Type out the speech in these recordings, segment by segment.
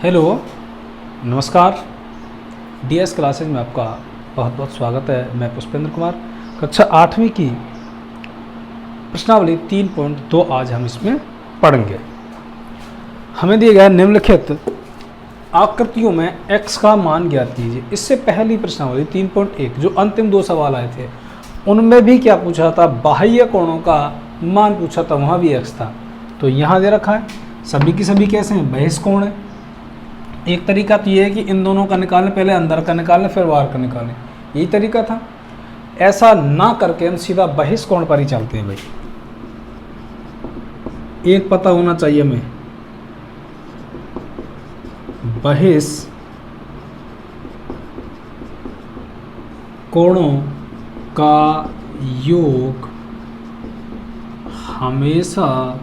Hello, नमस्कार। DS classes में आपका बहुत बहुत स्वागत है। मैं पुष्पेंद्र कुमार। कक्षा 8वीं की प्रश्नावली 3.2 आज हम इसमें पढ़ेंगे। हमें दिए गया निम्नलिखित आकृतियों में x का मान ज्ञात कीजिए। इससे पहली प्रश्नावली 3.1 जो अंतिम 2 सवाल आए थे उनमें भी क्या पूछा था, बाह्य कोणों का मान पूछा था, वहाँ भी x था। तो यहाँ दे रखा है सभी की सभी कैसे हैं, बहिष्कोण है। एक तरीका तो ये है कि इन दोनों का निकालें, पहले अंदर का निकालें फिर बाहर का निकालें, यही तरीका था। ऐसा ना करके हम सीधा बहिष्कोण पर ही चलते हैं भाई। एक पता होना चाहिए हमें, बहिष्कोणों का योग हमेशा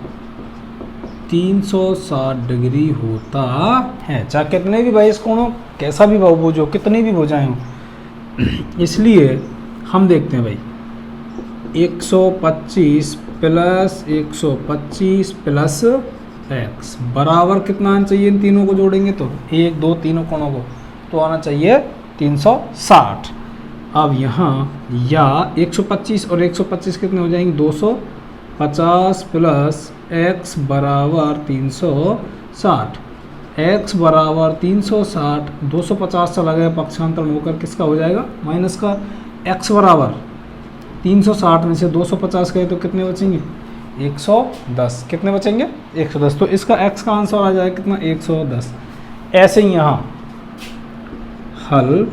360 डिग्री होता है, चाहे कितने भी बहिष्कोण हो, कैसा भी बहुभुज हो, कितनी भी भुजाएं हो। इसलिए हम देखते हैं भाई 125 प्लस 125 प्लस x बराबर कितना आना चाहिए। इन तीनों को जोड़ेंगे तो 1 2 तीनों कोणों को तो आना चाहिए 360। अब यहाँ या 125 और 125 कितने हो जाएंगे, 250 प्लस x बराबर 360। x बराबर 360, 250 चला गया पक्षांतरण होकर किसका हो जाएगा, माइनस का। x बराबर 360 में से 250 गए तो कितने बचेंगे, 110। कितने बचेंगे, 110। तो इसका x का आंसर आ जाएगा कितना, 110। ऐसे ही यहाँ हल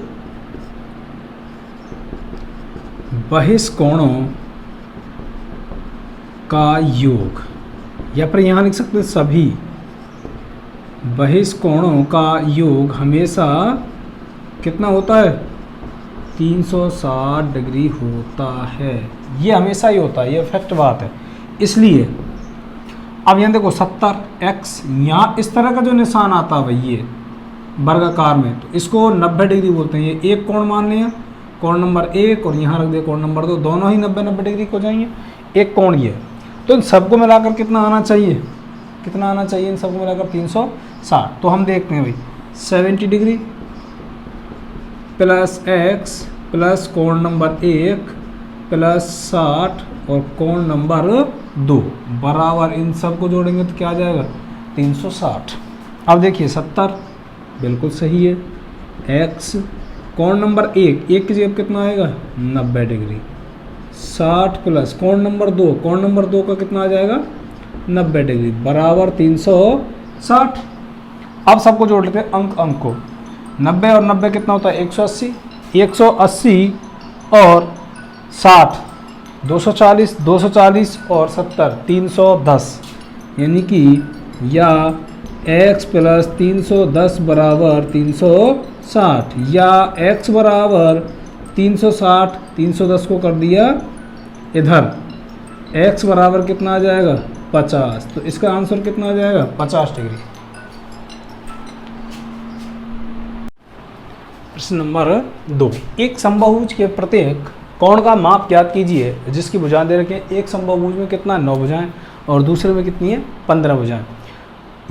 बहिष्कोणों का योग, या फिर यहाँ लिख सकते हैं सभी बहिष्कोणों का योग हमेशा कितना होता है, 360 डिग्री होता है। ये हमेशा ही होता है, ये फैक्ट बात है। इसलिए अब यहाँ देखो 70x, यहाँ इस तरह का जो निशान आता है भाई ये वर्गाकार में, तो इसको 90 डिग्री बोलते हैं। ये एक कोण मान लिया, कोण नंबर 1, और यहाँ रख दिया कोण नंबर 2, दोनों ही 90-90 डिग्री को जाएंगे। एक कोण ये, तो इन सबको मिलाकर कितना आना चाहिए, कितना आना चाहिए इन सबको मिलाकर 360। तो हम देखते हैं भाई 70 डिग्री प्लस x प्लस कोण नंबर 1 प्लस 60 और कोण नंबर 2 बराबर, इन सबको जोड़ेंगे तो क्या आ जाएगा, 360। अब देखिए 70 बिल्कुल सही है। x कोण नंबर 1 की जगह कितना आएगा, 90 डिग्री। 60 प्लस कोण नंबर 2, कोण नंबर 2 का कितना आ जाएगा, 90 डिग्री बराबर 360। अब सबको जोड़ लेते हैं अंक को। 90 और 90 कितना होता है, 180। 180 और 60 240, 240 और 70 310, यानी कि या x प्लस 310 बराबर 360, या x बराबर 360, 310 को कर दिया इधर, x बराबर कितना आ जाएगा, 50। तो इसका आंसर कितना आ जाएगा, 50 डिग्री। प्रश्न नंबर 2, एक समबाहुभुज के प्रत्येक कोण का माप ज्ञात कीजिए जिसकी भुजाएं दे रखे हैं। एक समबाहुभुज में कितना, 9 भुजाएं, और दूसरे में कितनी है, 15 भुजाएं।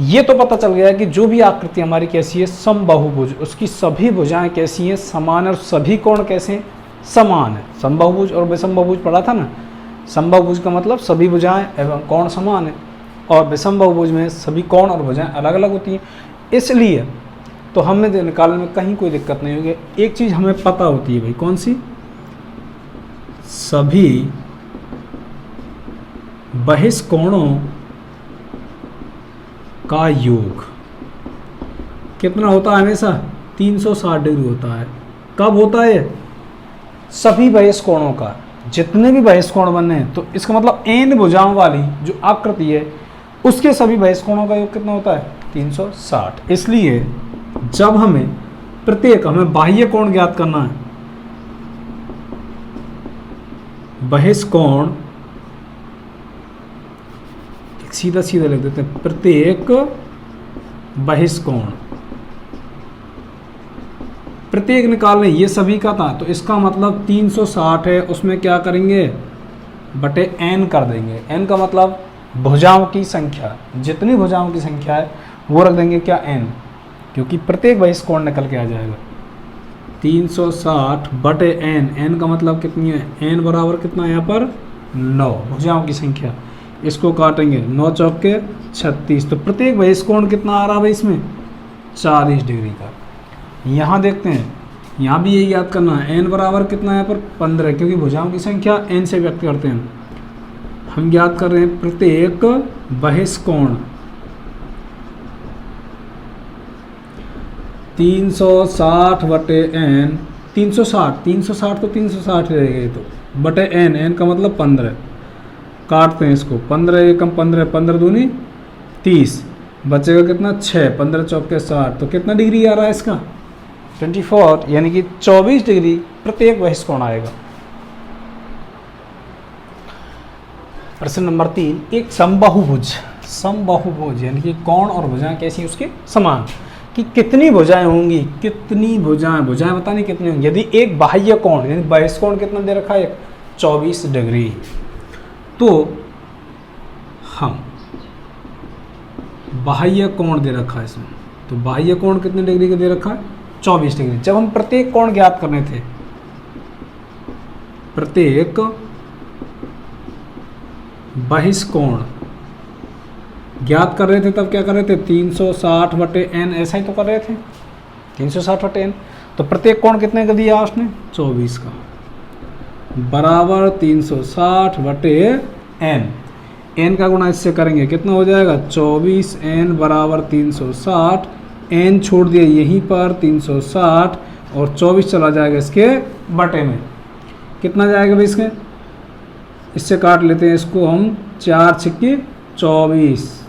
ये तो पता चल गया कि जो भी आकृति हमारी कैसी है, समबाहुभुज, उसकी सभी भुजाएं कैसी हैं, समान, और सभी कोण कैसे हैं, समान है। समबाहुभुज और विषमबाहुभुज पढ़ा था ना। समबाहुभुज का मतलब सभी भुजाएं एवं कोण समान है, और विषमबाहुभुज में सभी कोण और भुजाएं अलग अलग होती हैं। इसलिए तो हमें निकालने में कहीं कोई दिक्कत नहीं होगी। एक चीज़ हमें पता होती है भाई, कौन सी, सभी बहिष्कोणों का योग कितना होता है, हमेशा 360 डिग्री होता है। कब होता है, सभी बहिष्कोणों का, जितने भी बहिष्कोण बनने हैं। तो इसका मतलब n भुजाओं वाली जो आकृति है उसके सभी बहिष्कोणों का योग कितना होता है, 360। इसलिए जब हमें बाह्य कोण ज्ञात करना है, बहिष्कोण सीधा सीधा लिख देते हैं, प्रत्येक बहिष्कोण, प्रत्येक निकालने, ये सभी का था तो इसका मतलब 360 है, उसमें क्या करेंगे, बटे n कर देंगे। n का मतलब भुजाओं की संख्या, जितनी भुजाओं की संख्या है वो रख देंगे क्या, n, क्योंकि प्रत्येक बहिष्कोण निकल के आ जाएगा 360 बटे n का मतलब कितनी है, n बराबर कितना है यहाँ पर 9 भुजाओं की संख्या। इसको काटेंगे 9 चौके 36, तो प्रत्येक बहिष्कोण कितना आ रहा है भाई इसमें 40 डिग्री का। यहाँ देखते हैं, यहाँ भी यही याद करना है, n बराबर कितना है यहाँ पर 15, क्योंकि भुजाओं की संख्या n से व्यक्त करते हैं। हम याद कर रहे हैं प्रत्येक बहिष्कोण 360 बटे n, 360 तो 360 रहेगा ये तो, बटे n का मतलब 15। काटते हैं इसको, 15 एकम 15, 15 दूनी 30, बचेगा कितना 6, 15 चौके 60, तो कितना डिग्री आ रहा है इसका 24, यानी कि 24 डिग्री प्रत्येक बहिष्कोण आएगा। प्रश्न नंबर 3, एक समबाहुभुज यानी कि कोण और भुजाएं कैसी उसके समान, कि कितनी भुजाएं होंगी, कितनी भुजाएं बतानी कितनी होंगी। यदि एक बाह्य कोण यानी बहिष्कोण कितना दे रखा है 24 डिग्री, तो हम बाह्य कोण दे रखा है इसमें, तो बाह्य कोण कितने डिग्री का दे रखा है 24 डिग्री। जब हम प्रत्येक कोण ज्ञात करने थे, प्रत्येक बहिष्कोण ज्ञात कर रहे थे, तब क्या कर रहे थे 360 बटे n, ऐसा ही तो कर रहे थे 360 बटे n। तो प्रत्येक कोण कितने का दिया उसने 24 का, बराबर 360 बटे n का गुणा इससे करेंगे कितना हो जाएगा 24n बराबर 360, n छोड़ दिया यहीं पर 360 और 24 चला जाएगा इसके बटे में, कितना जाएगा भाई इसके, इससे काट लेते हैं इसको हम, 4 छिक्की 24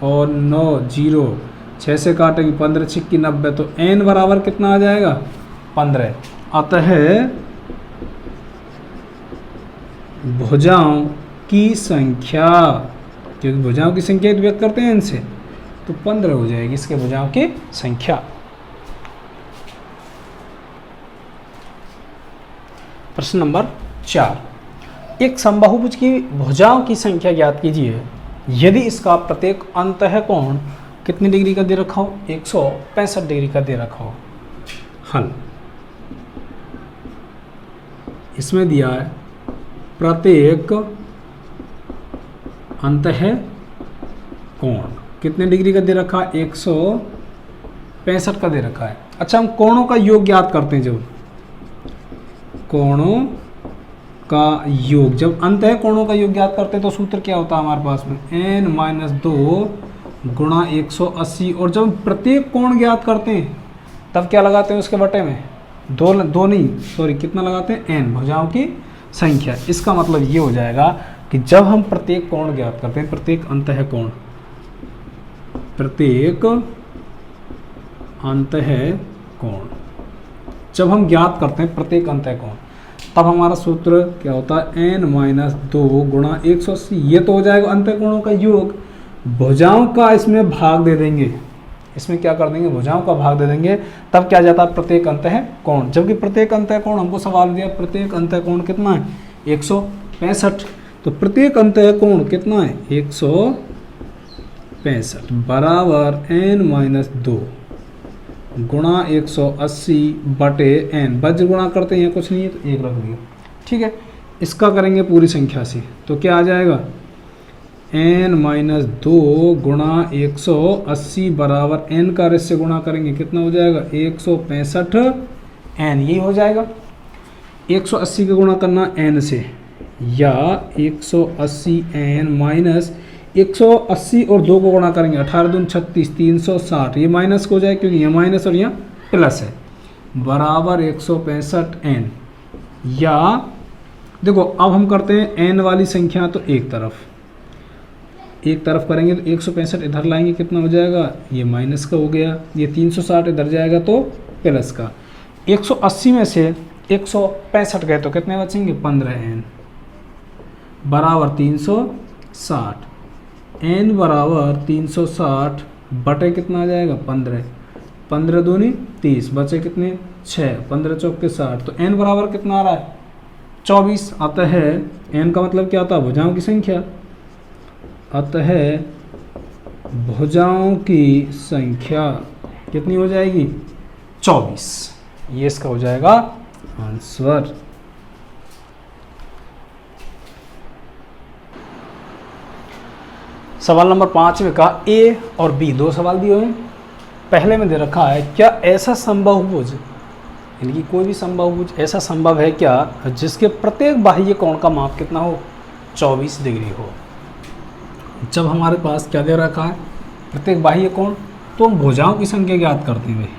और 9 0, 6 से काटेंगे 15 छिक्की 90, तो n बराबर कितना आ जाएगा 15। अतः भुजाओं की संख्या, क्योंकि भुजाओं की संख्या व्यक्त करते हैं n से, तो 15 हो जाएगी इसके भुजाओं की संख्या। प्रश्न नंबर 4, एक समबाहुभुज की भुजाओं की संख्या ज्ञात कीजिए यदि इसका प्रत्येक अंतः कोण कितनी डिग्री का दे रखा हो 165 डिग्री का दे रखा हो। हल, इसमें दिया है प्रत्येक अंतः कोण कितने डिग्री का दे रखा है 165 का दे रखा है। अच्छा, हम कोणों का योग ज्ञात करते हैं, जब कोणों का योग, जब अंतः कोणों का योग ज्ञात करते हैं तो सूत्र क्या होता है हमारे पास में n-2 गुणा 180, और जब प्रत्येक कोण ज्ञात करते हैं तब क्या लगाते हैं उसके बटे में, दो नहीं सॉरी कितना लगाते हैं n, भुजाओं की संख्या। इसका मतलब ये हो जाएगा कि जब हम प्रत्येक कोण ज्ञात करते हैं, प्रत्येक अंतः कोण, प्रत्येक अंतः कोण जब हम ज्ञात करते हैं प्रत्येक अंतः कोण, तब हमारा सूत्र क्या होता है n-2 गुणा 180, ये तो हो जाएगा अंतः कोणों का योग। भुजाओं का इसमें भाग दे देंगे, इसमें क्या कर देंगे भुजाओं का भाग दे देंगे, तब क्या जाता है प्रत्येक अंतः कोण। जबकि प्रत्येक अंतः कोण हमको सवाल दिया, प्रत्येक अंतः कोण कितना है 165, तो प्रत्येक अंतः कोण कितना है 165 बराबर n-2 गुणा 180 बटे n, वज्र गुणा करते हैं, कुछ नहीं है तो 1 रख दिया, ठीक है। इसका करेंगे पूरी संख्या से, तो क्या आ जाएगा n-2 गुणा 180 बराबर n का इससे गुणा करेंगे कितना हो जाएगा 165 n, यही हो जाएगा। 180 का गुणा करना n से, या 180 n माइनस 180 और 2 को गुणा करेंगे 18 दूनी 36, 360, ये माइनस हो जाए क्योंकि यहाँ माइनस और यहाँ प्लस है, बराबर 165 n। या देखो अब हम करते हैं n वाली संख्या तो एक तरफ करेंगे, तो 165 इधर लाएंगे कितना हो जाएगा, ये माइनस का हो गया, ये 360 इधर जाएगा तो प्लस का। 180 में से 165 गए तो कितने बचेंगे 15n बराबर 360, n बराबर 360 बटे कितना आ जाएगा 15, 15 दूनी 30, बचे कितने 6, 15 चौके 60, तो n बराबर कितना आ रहा है 24। आता है n का मतलब क्या होता है भुजाओं की संख्या, अतः भुजाओं की संख्या कितनी हो जाएगी? 24। ये इसका हो जाएगा आंसर। सवाल नंबर 5 में कहा ए और बी दो सवाल दिए हुए हैं। पहले में दे रखा है क्या ऐसा समबाहुभुज, यानी कि कोई भी समबाहुभुज ऐसा संभव है क्या जिसके प्रत्येक बाह्य कोण का माप कितना हो? 24 डिग्री हो। जब हमारे पास क्या दे रखा है? प्रत्येक बाह्य कोण, तो हम भुजाओं की संख्या ज्ञात करते हैं।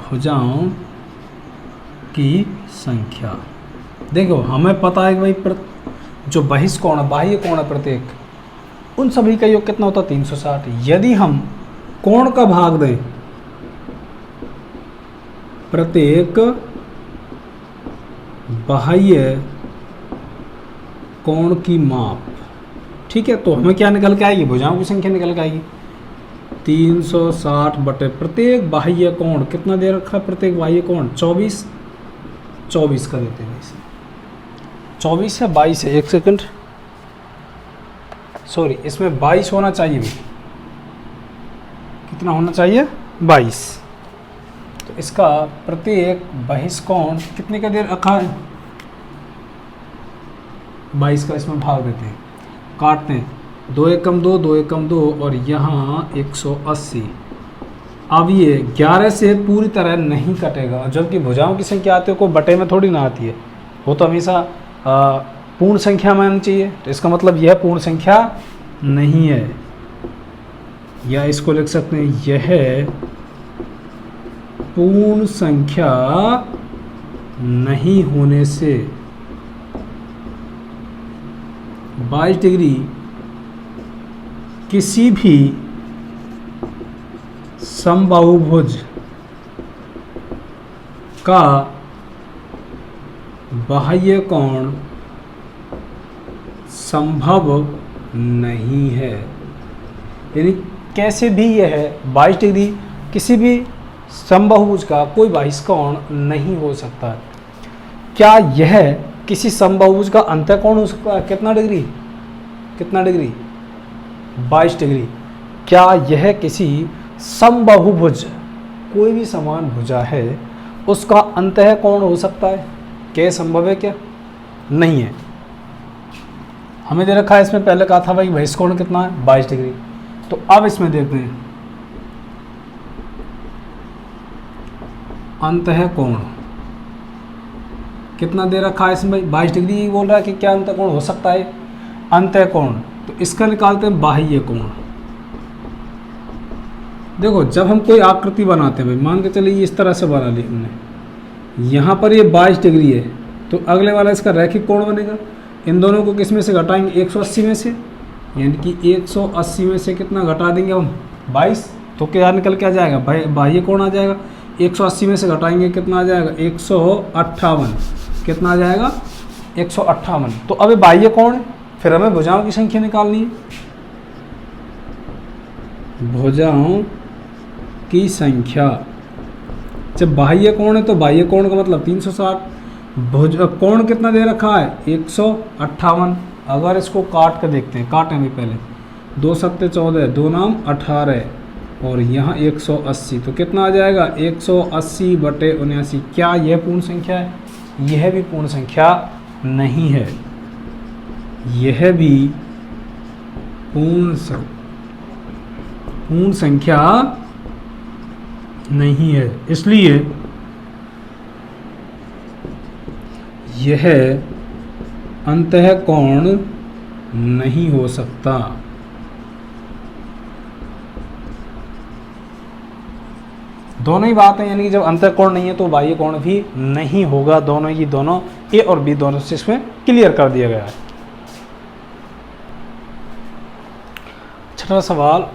भुजाओं की संख्या, देखो हमें पता है कि भाई जो बहिष्कोण बाह्य कोण है प्रत्येक, उन सभी का योग कितना होता है? 360। यदि हम कोण का भाग दें प्रत्येक बाह्य कोण की माप, ठीक है, तो हमें क्या निकल के आएगी? भुजाओं की संख्या निकल के आएगी। 360 बटे प्रत्येक बाह्य कोण कितना दे रखा है? प्रत्येक बाह्य कोण 24 का देते हैं इसे। 24 है 22 है, एक सेकंड, सॉरी, इसमें 22 होना चाहिए भी। कितना होना चाहिए? 22। तो इसका प्रत्येक बहिष्कोण कितने का दे रखा है? 22 का इसमें भाग देते हैं, काटते हैं, 2 एकम 2, 2 एकम 2 और यहाँ 180। अब ये 11 से पूरी तरह नहीं कटेगा, जबकि भुजाओं की संख्या आती है को बटे में थोड़ी ना आती है, वो तो हमेशा पूर्ण संख्या में आनी चाहिए। तो इसका मतलब यह पूर्ण संख्या नहीं है, या इसको लिख सकते हैं यह पूर्ण संख्या नहीं होने से 22 डिग्री किसी भी समबाहुभुज का बाह्य कोण संभव नहीं है। यानी कैसे भी यह है 22 डिग्री किसी भी समबाहुभुज का कोई बाह्य कोण नहीं हो सकता। क्या यह किसी समबाहुभुज का अंतःकोण हो सकता है? कितना डिग्री? कितना डिग्री? 22 डिग्री। क्या यह किसी समबाहुभुज, कोई भी समान भुजा है, उसका अंतःकोण हो सकता है? क्या संभव है? क्या नहीं है। हमें दे रखा है इसमें, पहले कहा था भाई बहिष्कोण कितना है? 22 डिग्री। तो अब इसमें देखते हैं अंतःकोण कितना दे रखा है इसमें? 22 डिग्री बोल रहा है कि क्या अंतःकोण हो सकता है? अंतःकोण, तो इसका निकालते हैं बाह्य कोण। देखो जब हम कोई आकृति बनाते हैं भाई, मान के चलिए इस तरह से बना ली हमने, यहाँ पर ये 22 डिग्री है, तो अगले वाला इसका रैखिक कोण बनेगा। इन दोनों को किस में से घटाएंगे? 180 में से, यानी कि 180 में से कितना घटा देंगे हम? 22। तो क्या निकल के आ जाएगा? बाह्य कोण आ जाएगा। 180 में से घटाएंगे कितना आ जाएगा? 158। कितना आ जाएगा? 158। तो अब बाह्य कोण है, फिर हमें भुजाओं की संख्या निकालनी है। भुजाओं की संख्या, जब बाह्य कोण है तो बाह्य कोण का मतलब 360, भुज कोण कितना दे रखा है? 158। अगर इसको काट कर देखते हैं, काटें भी पहले, 2 सत्ते 14, 2 नाम 18 और यहाँ 180, तो कितना आ जाएगा? 180 बटे 79। क्या यह पूर्ण संख्या है? यह भी पूर्ण संख्या नहीं है, यह भी पूर्ण संख्या नहीं है, इसलिए यह अंतःकोण नहीं हो सकता। दोनों ही बात है, यानी कि जब अंतःकोण नहीं है तो बाह्य कोण भी नहीं होगा। दोनों ही दोनों, ए और बी दोनों से इसमें क्लियर कर दिया गया है। छठा सवाल,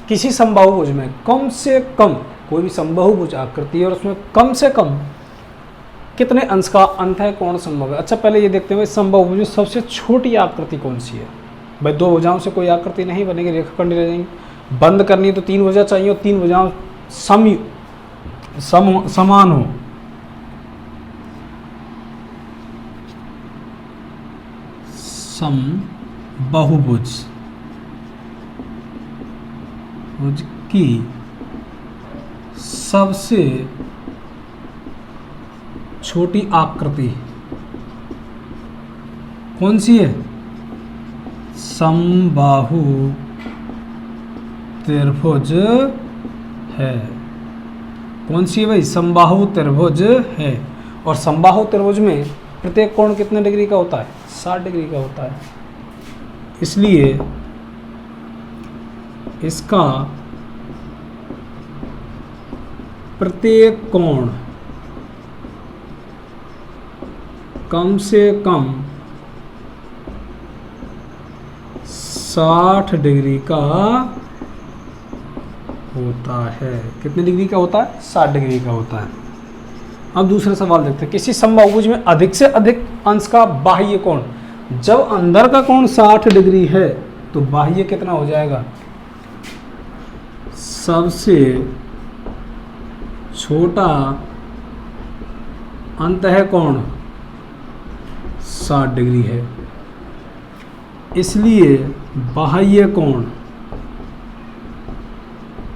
किसी समबाहुभुज में कम से कम, कोई भी समबाहुभुज आकृति है और उसमें कम से कम कितने अंश का अंतःकोण संभव है? अच्छा पहले ये देखते हैं भाई समबाहुभुज में सबसे छोटी आकृति कौन सी है? भाई 2 भुजाओं से कोई आकृति नहीं बनेगी, रेखाखंड रह जाएंगे। बंद करनी है तो 3 भुजा चाहिए और 3 भुजाओं समान हो। समबाहुभुज भुज की सबसे छोटी आकृति कौन सी है? समबाहु त्रिभुज है। कौन सी है भाई? समबाहु त्रिभुज है। और समबाहु त्रिभुज में प्रत्येक कोण कितने डिग्री का होता है? 60 डिग्री का होता है। इसलिए इसका प्रत्येक कोण कम से कम 60 डिग्री का होता है। कितने डिग्री का होता है? 60 डिग्री का होता है। अब दूसरा सवाल देखते हैं। किसी समबाहुभुज में अधिक से अधिक अंश का बाह्य कोण, जब अंदर का कोण 60 डिग्री है तो बाह्य कितना हो जाएगा? सबसे छोटा अंतः कोण 60 डिग्री है। इसलिए बाह्य कोण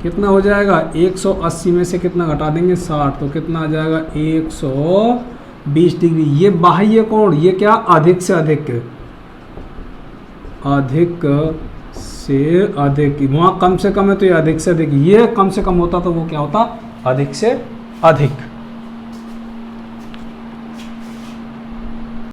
कितना हो जाएगा? 180 में से कितना घटा देंगे? 60, तो कितना आ जाएगा? 120 डिग्री। ये बाह्य कोण, ये क्या? अधिक से अधिक, अधिक से अधिक। वहाँ कम से कम है तो ये अधिक से अधिक, ये कम से कम होता तो वो क्या होता? अधिक से अधिक।